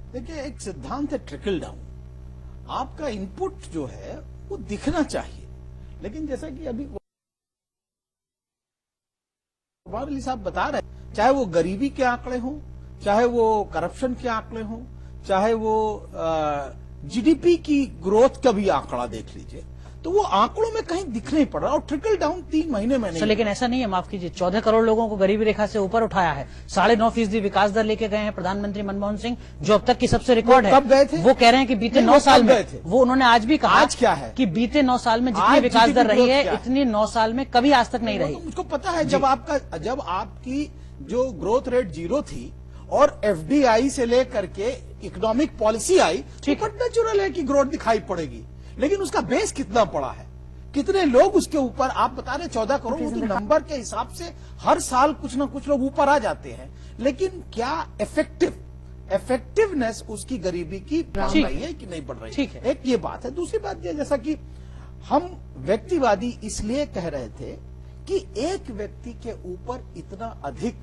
देखिए, एक सिद्धांत है ट्रिकल डाउन। आपका इनपुट जो है वो दिखना चाहिए, लेकिन जैसा कि अभी कुमार अली साहब बता रहे हैं, चाहे वो गरीबी के आंकड़े हों, चाहे वो करप्शन के आंकड़े हों, चाहे वो जीडीपी की ग्रोथ का भी आंकड़ा देख लीजिए, तो वो आंकड़ों में कहीं दिख नहीं पड़ रहा। और ट्रिकल डाउन 3 महीने में नहीं। लेकिन ऐसा नहीं है, माफ कीजिए, 14 करोड़ लोगों को गरीबी रेखा से ऊपर उठाया है, 9.5% विकास दर लेके गए हैं प्रधानमंत्री मनमोहन सिंह, जो अब तक की सबसे रिकॉर्ड है। कब गए थे? वो कह रहे हैं कि बीते 9 साल में, वो उन्होंने आज भी कहा आज क्या है कि बीते 9 साल में जितनी विकास दर रही है इतनी 9 साल में कभी आज तक नहीं रही। तो मुझको पता है, जब आपकी जो ग्रोथ रेट 0 थी और एफडीआई से लेकर के इकोनॉमिक पॉलिसी आई, तो नेचुरल है कि ग्रोथ दिखाई पड़ेगी, लेकिन उसका बेस कितना पड़ा है, कितने लोग उसके ऊपर, आप बता रहे 14 करोड़, वो तो नंबर के हिसाब से हर साल कुछ ना कुछ लोग ऊपर आ जाते हैं, लेकिन क्या इफेक्टिवनेस उसकी गरीबी की बढ़ रही है कि नहीं बढ़ रही है, एक ये बात है। दूसरी बात ये, जैसा कि हम व्यक्तिवादी इसलिए कह रहे थे कि एक व्यक्ति के ऊपर इतना अधिक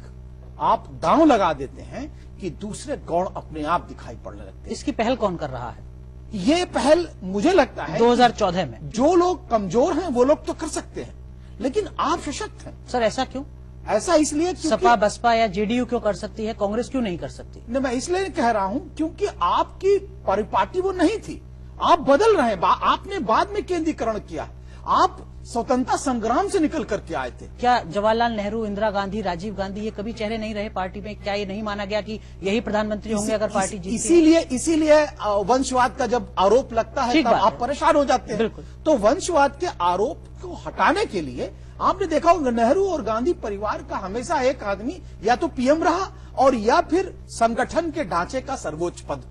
आप दांव लगा देते हैं कि दूसरे गौण अपने आप दिखाई पड़ने लगते हैं। इसकी पहल कौन कर रहा है? ये पहल मुझे लगता है 2014 में जो लोग कमजोर हैं वो लोग तो कर सकते हैं, लेकिन आप सशक्त हैं। सर ऐसा क्यों? ऐसा इसलिए सपा बसपा या जेडीयू क्यों कर सकती है, कांग्रेस क्यों नहीं कर सकती? नहीं, मैं इसलिए कह रहा हूं क्योंकि आपकी परिपाटी वो नहीं थी, आप बदल रहे हैं। आपने बाद में केंद्रीकरण किया, आप स्वतंत्रता संग्राम से निकल करके आए थे। क्या जवाहरलाल नेहरू, इंदिरा गांधी, राजीव गांधी ये कभी चेहरे नहीं रहे पार्टी में? क्या ये नहीं माना गया कि यही प्रधानमंत्री होंगे अगर पार्टी जीतती? इसीलिए वंशवाद का जब आरोप लगता है तब आप परेशान हो जाते हैं। तो वंशवाद के आरोप को हटाने के लिए आपने देखा होगा, नेहरू और गांधी परिवार का हमेशा एक आदमी या तो पीएम रहा और या फिर संगठन के ढांचे का सर्वोच्च पद